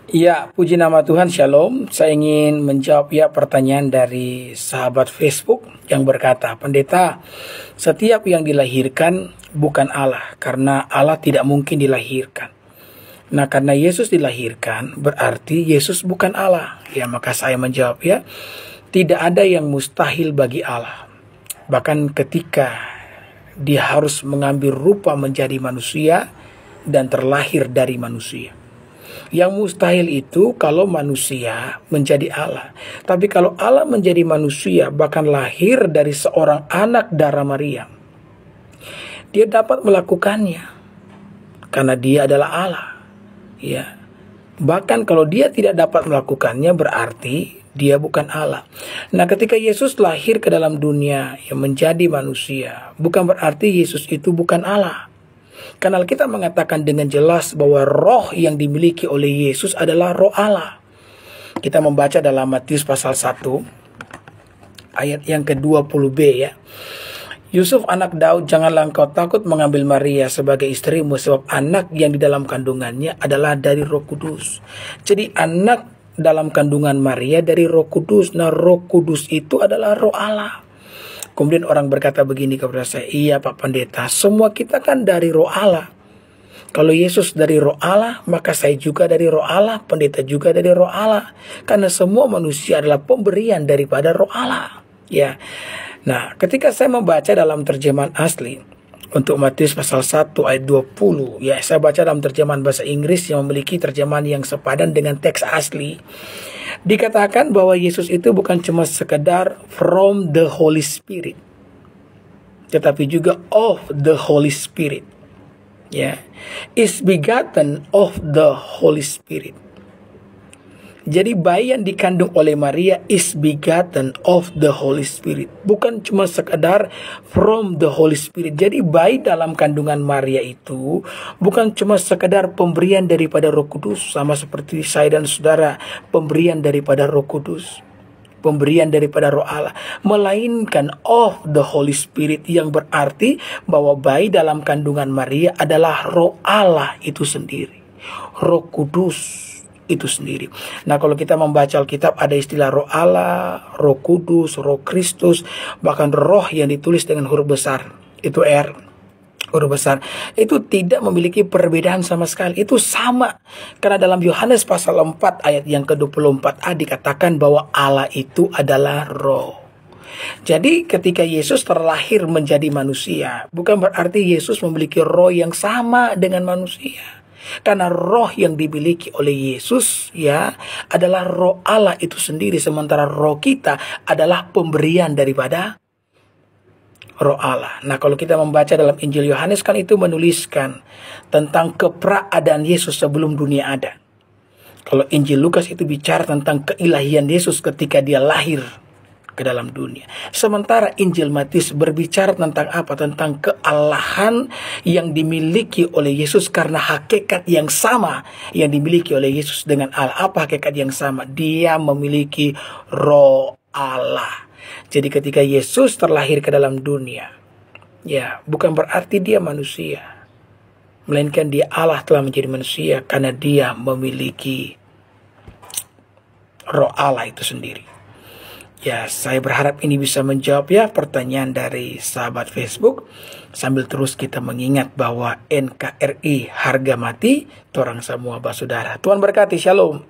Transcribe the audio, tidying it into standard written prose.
Ya, puji nama Tuhan, Shalom. Saya ingin menjawab pertanyaan dari sahabat Facebook yang berkata, Pendeta, setiap yang dilahirkan bukan Allah, karena Allah tidak mungkin dilahirkan. Nah, karena Yesus dilahirkan, berarti Yesus bukan Allah. Ya, maka saya menjawab tidak ada yang mustahil bagi Allah. Bahkan ketika dia harus mengambil rupa menjadi manusia dan terlahir dari manusia. Yang mustahil itu kalau manusia menjadi Allah. Tapi kalau Allah menjadi manusia, bahkan lahir dari seorang anak darah Maria, dia dapat melakukannya karena dia adalah Allah. Ya. Bahkan kalau dia tidak dapat melakukannya, berarti dia bukan Allah. Nah, ketika Yesus lahir ke dalam dunia yang menjadi manusia, bukan berarti Yesus itu bukan Allah. Karena kita mengatakan dengan jelas bahwa roh yang dimiliki oleh Yesus adalah roh Allah. Kita membaca dalam Matius pasal 1 ayat yang ke-20b ya. Yusuf anak Daud, janganlah engkau takut mengambil Maria sebagai istrimu, sebab anak yang di dalam kandungannya adalah dari Roh Kudus. Jadi anak dalam kandungan Maria dari Roh Kudus. Nah, Roh Kudus itu adalah roh Allah. Kemudian orang berkata begini kepada saya, iya Pak Pendeta, semua kita kan dari roh Allah. Kalau Yesus dari roh Allah, maka saya juga dari roh Allah, pendeta juga dari roh Allah. Karena semua manusia adalah pemberian daripada roh Allah. Ya. Nah, ketika saya membaca dalam terjemahan asli, untuk Matius pasal 1 ayat 20, ya saya baca dalam terjemahan bahasa Inggris yang memiliki terjemahan yang sepadan dengan teks asli. Dikatakan bahwa Yesus itu bukan cuma sekedar from the Holy Spirit, tetapi juga of the Holy Spirit. Ya, is begotten of the Holy Spirit. Jadi bayi yang dikandung oleh Maria is begotten of the Holy Spirit. Bukan cuma sekedar from the Holy Spirit. Jadi bayi dalam kandungan Maria itu bukan cuma sekedar pemberian daripada Roh Kudus. Sama seperti saya dan saudara, pemberian daripada Roh Kudus. Pemberian daripada roh Allah. Melainkan of the Holy Spirit, yang berarti bahwa bayi dalam kandungan Maria adalah roh Allah itu sendiri. Roh Kudus itu sendiri. Nah, kalau kita membaca Alkitab ada istilah roh Allah, roh Kudus, roh Kristus, bahkan roh yang ditulis dengan huruf besar, itu R, huruf besar, itu tidak memiliki perbedaan sama sekali. Itu sama. Karena dalam Yohanes pasal 4 ayat yang ke-24a dikatakan bahwa Allah itu adalah roh. Jadi ketika Yesus terlahir menjadi manusia, bukan berarti Yesus memiliki roh yang sama dengan manusia. Karena roh yang dimiliki oleh Yesus adalah roh Allah itu sendiri, sementara roh kita adalah pemberian daripada roh Allah. Nah, kalau kita membaca dalam Injil Yohanes kan itu menuliskan tentang keberadaan Yesus sebelum dunia ada. Kalau Injil Lukas itu bicara tentang keilahian Yesus ketika dia lahir ke dalam dunia. Sementara Injil Matius berbicara tentang apa? Tentang kealahan yang dimiliki oleh Yesus karena hakikat yang sama yang dimiliki oleh Yesus dengan Allah. Apa hakikat yang sama? Dia memiliki roh Allah. Jadi ketika Yesus terlahir ke dalam dunia, bukan berarti dia manusia, melainkan dia Allah telah menjadi manusia karena dia memiliki roh Allah itu sendiri. Ya, saya berharap ini bisa menjawab pertanyaan dari sahabat Facebook. Sambil terus kita mengingat bahwa NKRI harga mati, torang semua basudara. Tuhan berkati, shalom.